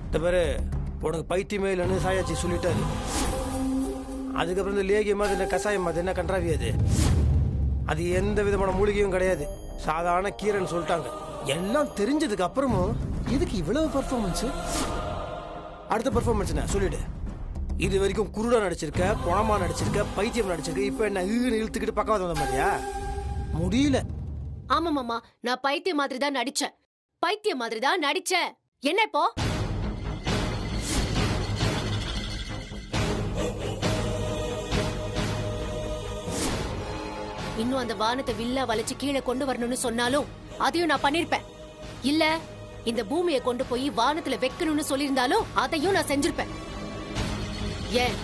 இந்த பேரு உனக்கு பைத்தியமே இல்லைன்னு சாயாச்சி சொல்லிட்டாரு. அதுக்கப்புறம் இந்த லேகியமா அது என்ன கஷாயம், அது என்ன கன்றாவி, அது எந்த விதமான மூலிகையும் கிடையாது, சாதாரண கீரைன்னு சொல்லிட்டாங்க. எல்லாம் தெரிஞ்சதுக்கு அப்புறமும் இதுக்கு இவ்வளவு பர்ஃபார்மன்ஸ்? அடுத்த பர்ஃபார்மன்ஸ் என்ன சொல்லிடு. இது வரைக்கும் குருடா நடிச்சிருக்க, பணமா நடிச்சிருக்க, பைத்தியம் நடிச்சிருக்க, இப்ப என்ன இழுத்துக்கிட்டு பக்கவாத வந்த மாதிரியா? முடியல. ஆமா மாமா, நான் பைத்தியம் மாதிரி தான் நடிச்சேன், பைத்தியம் மாதிரி தான் நடிச்சேன். என்ன இப்போ? இன்னும் அந்த வானத்தை வில்லா வளைச்சு கீழே கொண்டு வரணும்னு சொன்னாலும் அதையும் நான் பண்ணிருப்பேன். இல்ல இந்த பூமியை கொண்டு போய் வானத்துல வைக்கணும்னு சொல்லியிருந்தாலும் அதையும் நான் செஞ்சிருப்பேன். ஏன்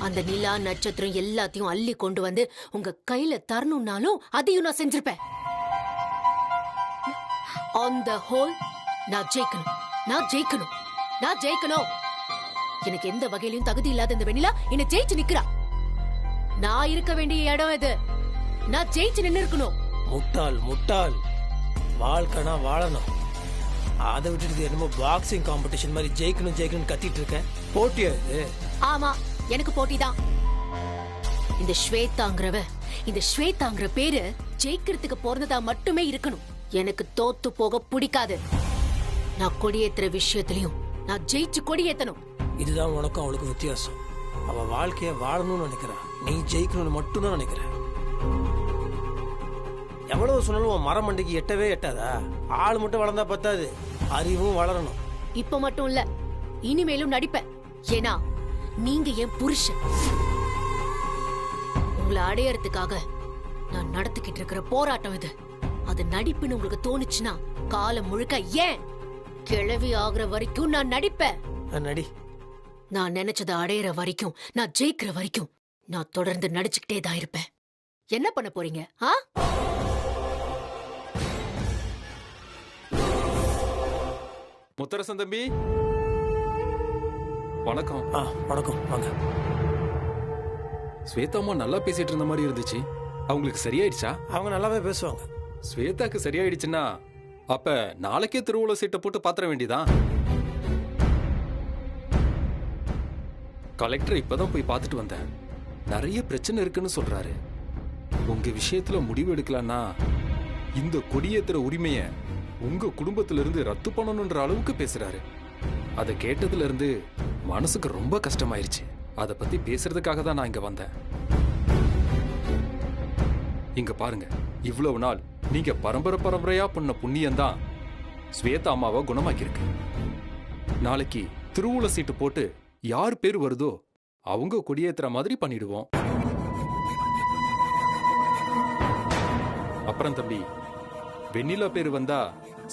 அந்த நிலா நட்சத்திரம் எல்லாத்தையும் அள்ளி கொண்டு வந்து உங்க கையில தரணும்னாலும் அதையும் நான் செஞ்சிருப்பேன். ஆன் த ஹோல் நான் ஜெயிக்கணும், நான் ஜெயிக்கணும், நான் ஜெயிக்கணும். எனக்கு எந்த வகையிலும் தகுதி இல்லாத இந்த வெண்ணிலா என்ன ஜெயிச்சு நிக்கிறா. நான் இருக்க வேண்டிய இடம் இது, நான் ஜெயிச்சு நின்னு இருக்கணும். முட்டாள் முட்டாள், வாழ்க்கைனா வாழணும். அதை விட்டுட்டு என்னமோ பாக்ஸிங் காம்படிஷன் மாதிரி ஜெயிக்கணும் ஜெயிக்கணும் கத்திட்டு இருக்க. போட்டியா இது? ஆமா, எனக்கு போட்டிதான். இந்த ஸ்வேதாங்கிறவ, இந்த ஸ்வேதாங்கிற பேரு ஜெயிக்கிறதுக்கு பிறந்ததா மட்டுமே இருக்கணும். எனக்கு தோத்து போக பிடிக்காது. நான் கொடியேத்துற விஷயத்திலையும் நான் ஜெயிச்சு கொடியேத்தணும். இதுதான் உனக்கும் அவளுக்கு வித்தியாசம். அவ வாழ்க்கைய வாழணும்னு நினைக்கிறா, நீ ஜெயிக்கணும்னு மட்டும்தான் நினைக்கிற. எவ்வளவு சொன்னாலும் மரம் மண்டைக்கு எட்டவே எட்டாதா? ஆள் மட்டும் வளர்ந்தா பத்தாது, அறிவும் வளரணும். இப்ப மட்டும் இல்ல, இனிமேலும் நடிப்பேன். ஏன்னா நீங்க என் புருஷன். உங்களை அடையறதுக்காக நான் நடத்திக்கிட்டு இருக்கிற போராட்டம் இது. அது நடிப்புன்னு உங்களுக்கு தோணுச்சுன்னா காலம் முழுக்க, ஏன் கிழவி ஆகுற வரைக்கும் நான் நடிப்பேன். நடி. நான் நினைச்சதை அடையிற வரைக்கும், நான் ஜெயிக்கிற வரைக்கும் நான் தொடர்ந்து நடிச்சுக்கிட்டே தான் இருப்பேன். என்ன பண்ண போறீங்க? முத்தரசன் தம்பி, வணக்கம். வணக்கம், வாங்க. ஸ்வேதாமா நல்லா பேசிட்டு இருந்த மாதிரி இருந்துச்சு, அவங்களுக்கு சரியாயிடுச்சா? அவங்க நல்லாவே பேசுவாங்க. ஸ்வேதாக்கு சரியாயிடுச்சுன்னா அப்ப நாளைக்கே திருவுள சீட்டை போட்டு பாத்திர வேண்டியதான். கலெக்டர் இப்பதான் போய் பார்த்துட்டு வந்தேன். நிறைய பிரச்சனை இருக்குன்னு சொல்றாரு. உங்க விஷயத்துல முடிவு எடுக்கலான்னா இந்த கொடியேத்துற உரிமைய உங்க குடும்பத்தில இருந்து ரத்து பண்ணணும்ன்ற அளவுக்கு பேசுறாரு. அதை கேட்டதுல இருந்து மனசுக்கு ரொம்ப கஷ்டமாயிருச்சு. அதை பத்தி பேசுறதுக்காக தான் நான் இங்க வந்தேன். இங்க பாருங்க, இவ்வளவு நாள் நீங்க பரம்பரை பரம்பரையா பண்ண புண்ணியம்தான் ஸ்வேதா அம்மாவை குணமாக்கியிருக்கு. நாளைக்கு திருவுள சீட்டு போட்டு யார் பேர் வருதோ அவங்க கொடியேத்துற மாதிரி பண்ணிடுவோம். அப்புறம் தம்பி, வெண்ணிலா பேர் வந்தா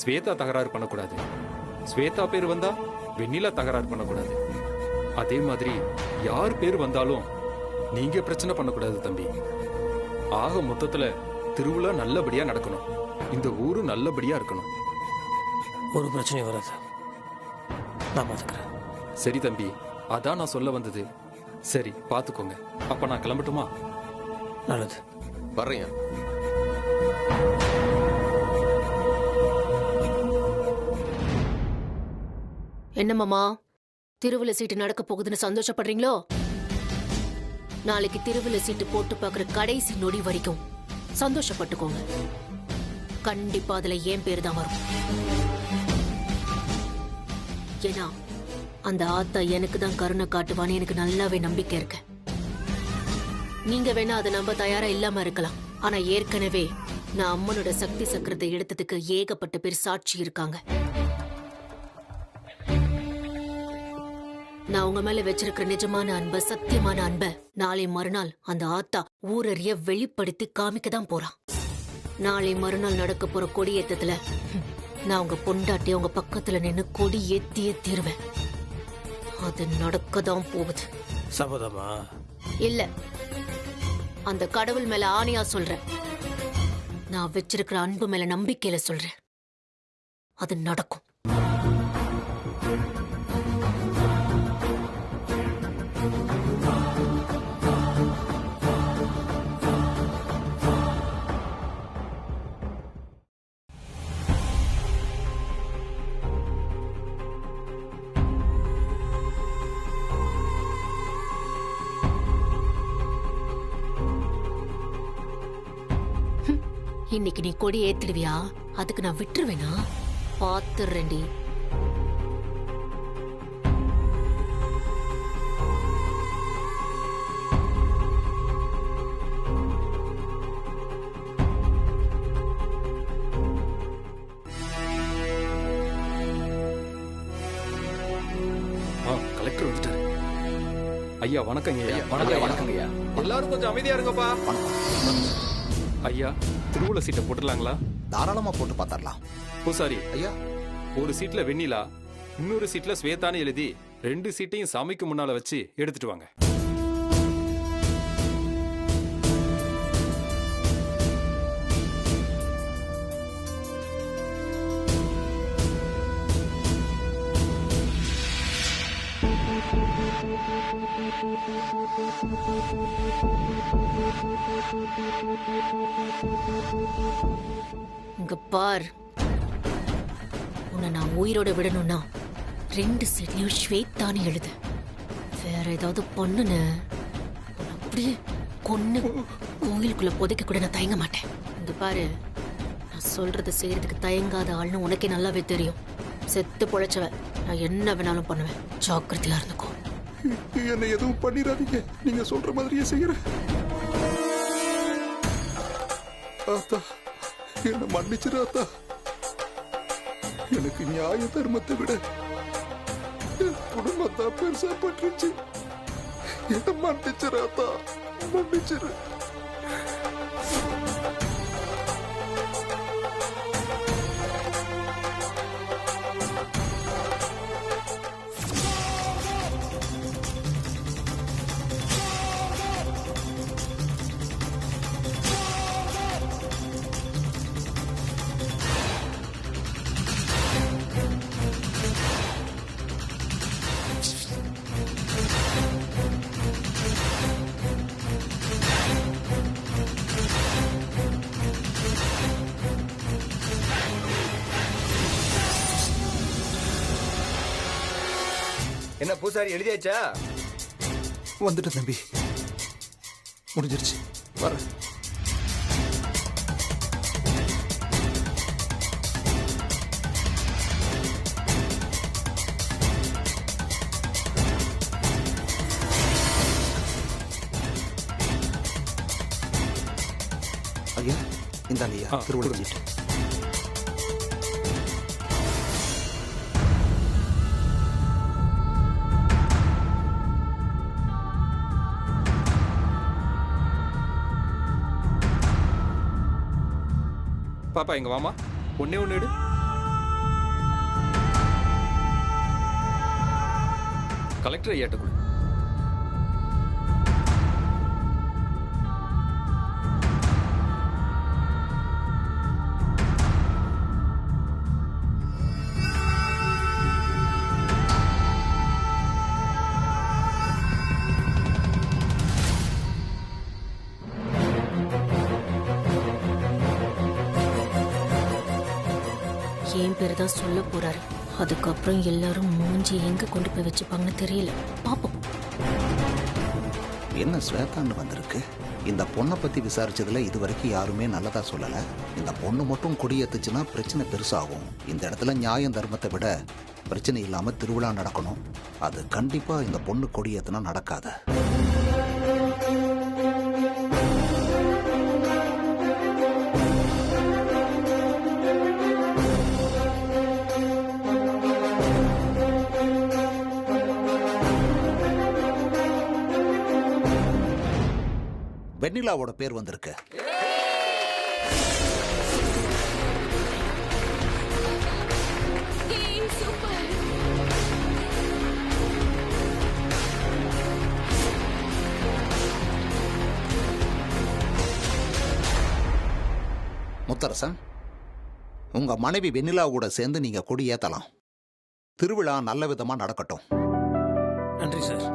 ஸ்வேதா தகராறு பண்ணக்கூடாது, ஸ்வேதா பேர் வந்தா வெண்ணிலா தகராறு பண்ணக்கூடாது. அதே மாதிரி யார் பேர் வந்தாலும் நீங்க பிரச்சனை பண்ணக்கூடாது தம்பி. ஆக மொத்தத்துல திருவிழா நல்லபடியா நடக்கணும், இந்த ஊரு நல்லபடியா இருக்கணும். ஒரு பிரச்சனையும் வராது, நான் பாத்துக்கிறேன். சரி தம்பி, அதான் நான் சொல்ல வந்தது. சரி, பாத்துக்கோங்க. அப்ப நான் கிளம்பட்டுமா? நல்லது, வர்றேன். என்ன மாமா, திருவிழா சீட்டு நடக்க போகுதுன்னு சந்தோஷப்படுறீங்களோ? நாளைக்கு திருவிழா சீட்டு போட்டு பாக்குற கடைசி நொடி வரைக்கும் சந்தோஷப்பட்டுக்கோங்க. கண்டிப்பா அதுல என் பேர் தான் வரும். ஏன்னா அந்த ஆத்தா எனக்கு தான் கருணை காட்டுவான்னு எனக்கு நல்லாவே நம்பிக்கை இருக்கு. நீங்க வேணா அதை நம்ப தயாரா இல்லாம இருக்கலாம், ஆனா ஏற்கனவே நான் அம்மனோட சக்தி சக்கரத்தை எடுத்ததுக்கு ஏகப்பட்ட பேர் சாட்சி இருக்காங்க. நான் உங்க மேல வச்சிருக்கிற நிஜமான அன்ப, சத்தியமான அன்ப நாளை மறுநாள் அந்த ஆத்தா ஊரறிய வெளிப்படுத்தி காமிக்க தான் போறான். நாளை மறுநாள் நடக்க போற கொடியேற்றத்துல நான் உங்க பொண்டாட்டி உங்க பக்கத்துல நின்னு கொடி ஏத்தியே தீருவேன். அது நடக்கதான் போகுது. சபதமா? இல்ல, அந்த கடவுள் மேல ஆணையா சொல்றேன். நான் வச்சிருக்கிற அன்பு மேல நம்பிக்கையில சொல்றேன். அது நடக்கும். இன்னைக்கு நீ கொடி ஏத்திடுவியா? அதுக்கு நான் விட்டுருவேனா? பாத்துறேன்டி. கலெக்டர் வந்துட்டாரு. ஐயா வணக்கங்க ஐயா. வணக்கங்க ஐயா. எல்லாரும் கொஞ்சம் அமைதியா இருங்கப்பா. ஐயா திருவுள சீட்டை போட்டுடலாங்களா? தாராளமா போட்டு பார்த்தரலாம். பூசாரி ஐயா, ஒரு சீட்ல வெண்ணிலா, இன்னொரு சீட்ல ஸ்வேதான்னு எழுதி 2 சீட்டையும் சாமிக்கு முன்னால வச்சு எடுத்துட்டு வாங்க. இங்க பார், உன்னை நான் உயிரோட விடணும்னா 2 சீட்லயும் ஸ்வேதான்னு எழுது. வேற ஏதாவது பண்ணுன அப்படியே கொன்னு கோயிலுக்குள்ள புதைக்க கூட நான் தயங்க மாட்டேன். இங்க பாரு, நான் சொல்றதை செய்யறதுக்கு தயங்காத ஆள்னு உனக்கே நல்லாவே தெரியும். செத்து பொழைச்சவ, நான் என்ன வேணாலும் பண்ணுவேன். ஜாக்கிரதையா இருந்துக்கோ. என்ன எதுவும் பண்ணிடாதீங்க, நீங்க சொல்ற மாதிரியே செய்யறேன். ஆத்தா, என்ன மன்னிச்சிரு ஆத்தா. எனக்கு நியாய தர்மத்தை விட என் குடும்பம் தான் பெருசா பட்டுருச்சு. என்ன மன்னிச்சிரு ஆத்தா, மன்னிச்சிரு. என்ன பூசாரி எழுதியாச்சா? வந்துட்டு தம்பி, முடிஞ்சிருச்சு. வர ஐயா, இந்தாங்க ஐயா திருவிழா சீட்டு. பாப்பா இங்க வாமா, ஒண்ணே ஒண்ணு எடு. கலெக்டர் ஐயாட்ட கொடு. என் பேரு தான் சொல்ல போறாரு. அதுக்கப்புறம் எல்லாரும் மூஞ்சி எங்க கொண்டு போய் வச்சுப்பாங்கன்னு தெரியல. பாப்போம். என்ன ஸ்வேதான்னு வந்திருக்கு? இந்த பொண்ணை பத்தி விசாரிச்சதுல இது வரைக்கும் யாருமே நல்லதா சொல்லல. இந்த பொண்ணு மட்டும் கொடியேத்துச்சுன்னா பிரச்சனை பெருசாகும். இந்த இடத்துல நியாயம் தர்மத்தை விட பிரச்சனை இல்லாம திருவிழா நடக்கணும். அது கண்டிப்பா இந்த பொண்ணு கொடியேத்துனா நடக்காது. வெண்ணிலாவோட பேர் வந்திருக்கு. முத்தரசன், உங்க மனைவி வெண்ணிலாவோட சேர்ந்து நீங்க கொடி ஏத்தலாம். திருவிழா நல்ல விதமா நடக்கட்டும். நன்றி சார்.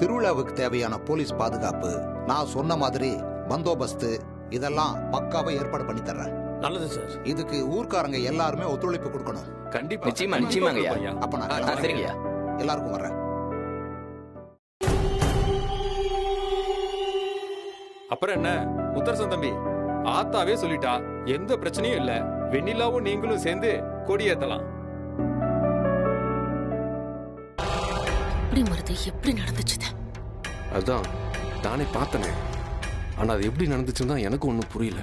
திருவிழாவுக்கு தேவையான போலீஸ் பாதுகாப்பு, நான் சொன்ன மாதிரி பந்தோபஸ்து, இதெல்லாம் பக்காவா ஏற்பாடு பண்ணி தர்றேன். நல்லது சார். இதுக்கு ஊர்க்காரங்க எல்லாருமே ஒத்துழைப்பு கொடுக்கணும். கண்டிப்பா. நிச்சயமாங்க ஐயா. அப்ப நான் சரிங்கய்யா. எல்லாருக்கும் வர்றேன். அப்புறம் என்ன முத்தரசன் தம்பி, ஆத்தாவே சொல்லிட்டா எந்த பிரச்சனையும் இல்ல, வெண்ணிலாவும் நீங்களும் சேர்ந்து கொடியேத்தலாம். எப்படி மருது, எப்படி நடந்துச்சு? அதான் நானே பார்த்தனே, ஆனா அது எப்படி நடந்துச்சுன்னு தான் எனக்கு ஒன்றும் புரியல.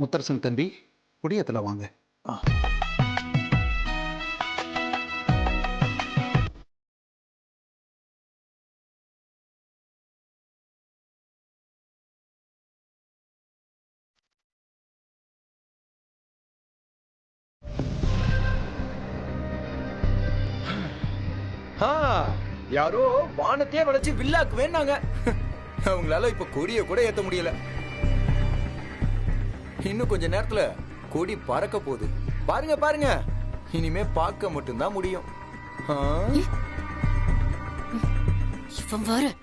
முத்தரசன் தம்பி, குடியத்தில் வாங்க. யாரோ வானத்தையே வளைச்சு வில்லாக்கு வேணாங்க. அவங்களால இப்ப கொடிய கூட ஏத்த முடியல. இன்னும் கொஞ்ச நேரத்துல கொடி பறக்க போகுது. பாருங்க பாருங்க, இனிமே பார்க்க மட்டும்தான் முடியும். இவன் வேற.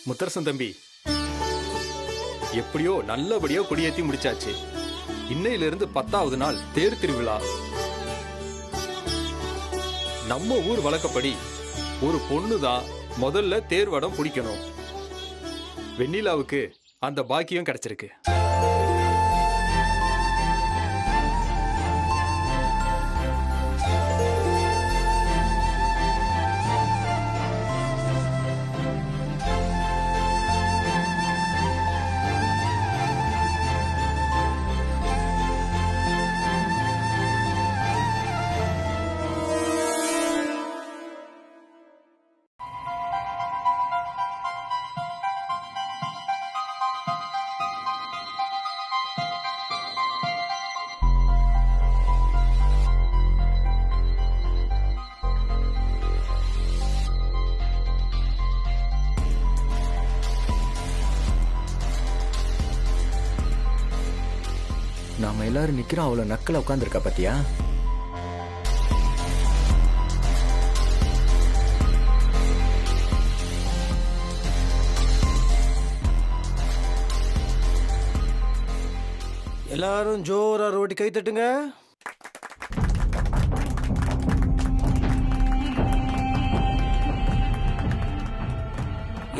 முத்தரசன் தம்பி, எப்படியோ நல்லபடியோ கொடியேத்தி முடிச்சாச்சு. இன்னையிலிருந்து 10வது நாள் தேர் திருவிழா. நம்ம ஊர் வழக்கப்படி ஒரு பொண்ணுதான் முதல்ல தேர் வடம் பிடிக்கணும். வெண்ணிலாவுக்கு அந்த பாக்கியம் கிடைச்சிருக்கு. நாம எல்லாரும் நிக்கிறோம், அவ்வளவு நக்கல உட்கார்ந்துருக்கா பாத்தியா? எல்லாரும் ஜோரா ரோட்டி கை தட்டுங்க.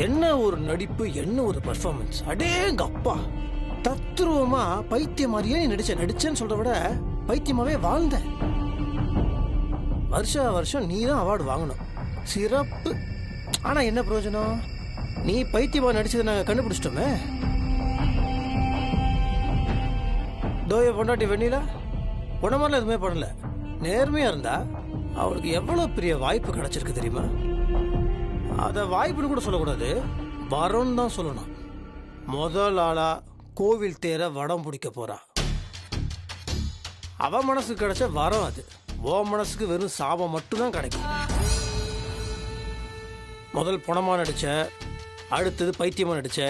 என்ன ஒரு நடிப்பு, என்ன ஒரு பெர்ஃபார்மன்ஸ், அடேங்க அப்பா. தத்ரூபமா பைத்தியம் மாதிரியே நீ நடிச்சேன்னு சொல்ற விட பைத்தியமாவே வாழ்ந்த. வருஷம் நீ தான் அவார்டு வாங்கணும், சிறப்பு. ஆனா என்ன பிரயோஜனம்? நீ பைத்தியமா நடிச்சதை நாங்க கண்டுபிடிச்சிட்டோமே. தோய பொண்டாட்டி வெண்ணிலா உன மாதிரிலாம் எதுவுமே பண்ணல. நேர்மையா இருந்தா அவளுக்கு எவ்வளவு பெரிய வாய்ப்பு கிடைச்சிருக்கு தெரியுமா? அத வாய்ப்புன்னு கூட சொல்லக்கூடாது, வரம் தான் சொல்லணும். முதல் ஆளா கோவில் தேர வடம் பிடிக்க போறா. அவ மனசுக்கு கிடைச்ச வரம் அது. ஓ மனசுக்கு வெறும் சாபம் மட்டும்தான் கிடைக்கும். முதல் பணமா நடிச்ச, அடுத்தது பைத்தியமா நடிச்ச,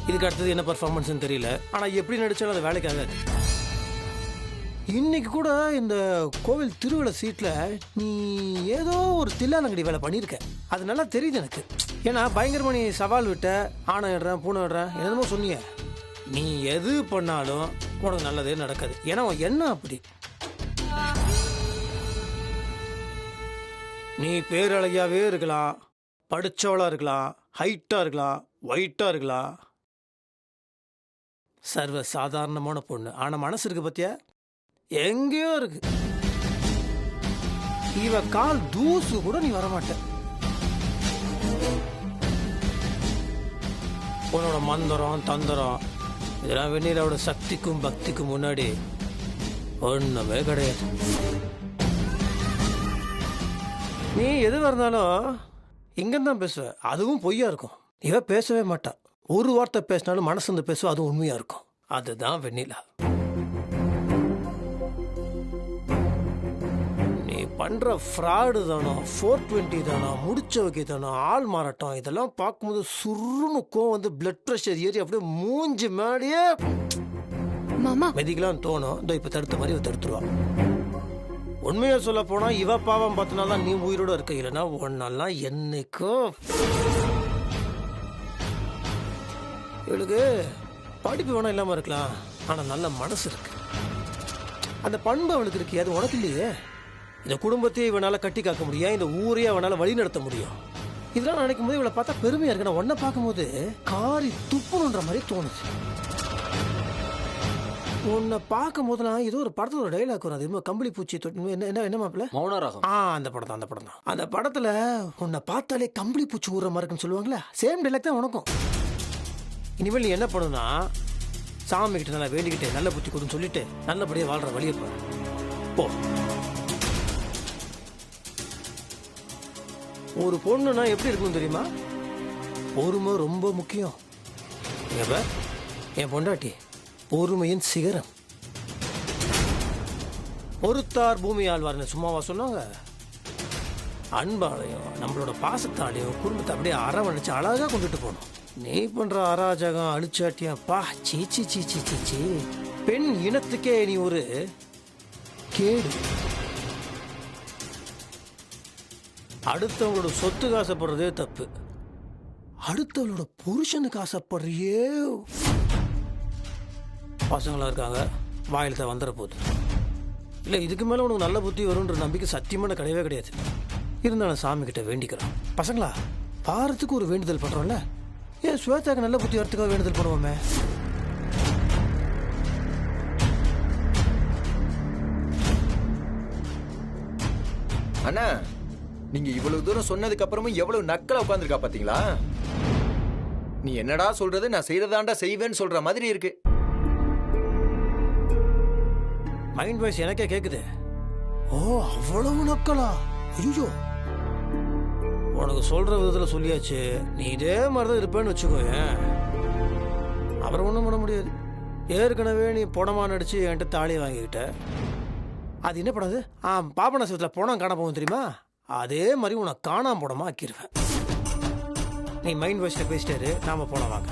இதுக்கு அடுத்தது என்ன பர்ஃபார்மன்ஸ் தெரியல. ஆனா எப்படி நடிச்சாலும் அது வேலைக்கு ஆகாது. இன்னைக்கு கூட இந்த கோவில் திருவிழா சீட்ல நீ ஏதோ ஒரு தில்லாலங்கடி வேலை பண்ணியிருக்க. அது நல்லா தெரியுது எனக்கு. ஏன்னா பயங்கரமா நீ சவால் விட்ட, ஆணை இடுறேன் பூனை இடுறேன் என்னமோ சொன்னீங்க. நீ எது பண்ணாலும் உனக்கு நல்லதே நடக்காது. ஏன்னா என்ன அப்படி, நீ பேரழகியாவே இருக்கலாம், படிச்சவளா இருக்கலாம், ஹைட்டா இருக்கலாம், ஒயிட்டா இருக்கலாம், சர்வ சாதாரணமான பொண்ணு. ஆனா மனசு இருக்கு பத்தியா, எங்கேயோ இருக்கு. இவ கால் தூசு கூட நீ வரமாட்ட. உன்னோட மந்திரம் தந்திரம் இதெல்லாம் வெண்ணிலாவோட சக்திக்கும் பக்திக்கும் முன்னாடி ஒண்ணுமே கிடையாது. நீ எது இருந்தாலும் இங்கதான் பேசுவ, அதுவும் பொய்யா இருக்கும். இவ பேசவே மாட்டா. ஒரு வார்த்தை பேசினாலும் மனசு வந்து பேசுவ, அதுவும் உண்மையா இருக்கும். அதுதான் வெண்ணிலா. நீ பண்ற ஃப்ராடு தானோ, 420 தானோ, முடிச்ச வைக்க தானோ, ஆள் மாறாட்டம், இதெல்லாம் பார்க்கும்போது சுருன்னு கோவம் வந்து பிளட் ப்ரெஷர் ஏறி அப்படியே மூஞ்சி மேலேயே மாமா மெதிக்கலாம் தோணும். இதோ இப்ப தடுத்த மாதிரி இவ தடுத்துருவா. உண்மையா சொல்ல போனா இவ பாவம் பார்த்தனால நீ உயிரோட இருக்க. இல்லைன்னா ஒன்னெல்லாம் என்னைக்கும். இவளுக்கு படிப்பு வேணா இல்லாம இருக்கலாம், ஆனா நல்ல மனசு இருக்கு. அந்த பண்பு அவளுக்கு இருக்கு, அது உனக்கு இல்லையே. இந்த குடும்பத்தையே இவனால கட்டி காக்க முடியும், இந்த ஊரையே அவனால வழி நடத்த முடியும். இதெல்லாம் நினைக்கும் போது இவளை பார்த்தா பெருமையா இருக்கு. நான் உன்னை பார்க்கும்போது காரி துப்புணுன்ற மாதிரி தோணுது. உன்னை பார்க்கும் போதெல்லாம் ஏதோ ஒரு படத்தோட டைலாக் வரும். அது கம்பளி பூச்சி என்ன மாப்பிள்ள மௌனராகம். அந்த படம் தான். அந்த படத்துல உன்னை பார்த்தாலே கம்பளி பூச்சி ஊற மாதிரி இருக்குன்னு சொல்லுவாங்களே, சேம் டைலாக் தான் உனக்கும். இனிமேல் நீ என்ன பண்ணுனா, சாமி கிட்ட நல்லா வேண்டிக்கிட்டு நல்ல புத்தி கொடுன்னு சொல்லிட்டு நல்லபடியா வாழ்ற வழியை பாரு. போ. ஒரு பொண்ணுனா எப்படி இருக்கணும் தெரியுமா? பொறுமை ரொம்ப முக்கியம். என் பொண்டாட்டி பொறுமையின் சிகரம். பொறுத்தார் பூமி ஆழ்வார்னு சும்மாவா சொன்னாங்க? அன்பாலையும் நம்மளோட பாசத்தாலையும் குடும்பத்தை அப்படியே அரவணைச்சு அழகா கொண்டுட்டு போகணும். நீ பண்ற அராஜகம் அழிச்சாட்டியம் பா, சீச்சி சீச்சி சீச்சி. பெண் இனத்துக்கே நீ ஒரு கேடு. அடுத்தவங்களோட சொத்துக்கு ஆசைப்படுறதே தப்பு, அடுத்தவங்களோட புருஷனுக்கு ஆசைப்படுறியே. பசங்களா இருக்காங்க, வாயில தான் வந்துட போகுது. இல்லை இதுக்கு மேலே உனக்கு நல்ல புத்தி வரும்ன்ற நம்பிக்கை சத்தியமான கிடையவே கிடையாது. இருந்தாலும் சாமி கிட்ட வேண்டிக்கிறோம். பசங்களா பாரத்துக்கு ஒரு வேண்டுதல் பண்றோம்ல, ஏன் ஸ்வேதாக்கு நல்ல புத்தி வரத்துக்காக வேண்டுதல் பண்ணுவோமே. அண்ணா, நீங்க இவ்வளவு தூரம் சொன்னதுக்கு அப்புறமும் எவ்வளவு நக்கலா உட்கார்ந்துருக்கா பாத்தீங்களா? நீ என்னடா சொல்றது, நான் செய்யறதாண்டா செய்வேன்னு சொல்ற மாதிரி இருக்கு. மைண்ட் வாய்ஸ் எனக்கே கேக்குது. ஓ அவ்வளவு நக்கலா? ஐயோ, உனக்கு சொல்ற விதத்துல சொல்லியாச்சு. நீ இதே மாதிரிதான் இருப்பேன்னு வச்சுக்கோயேன், அப்புறம் ஒண்ணும் பண்ண முடியாது. ஏற்கனவே நீ பணமா நடிச்சு என்கிட்ட தாலி வாங்கிக்கிட்ட. அது என்ன படாது, பாபன சிவத்துல பணம் காண போகும் தெரியுமா? அதே மாதிரி உனக்கு காணாம படமா ஆக்கிடுவேன். நீ மைண்ட் வாய்ஸ்ல பேசிட்டாரு, நாம போன வாங்க.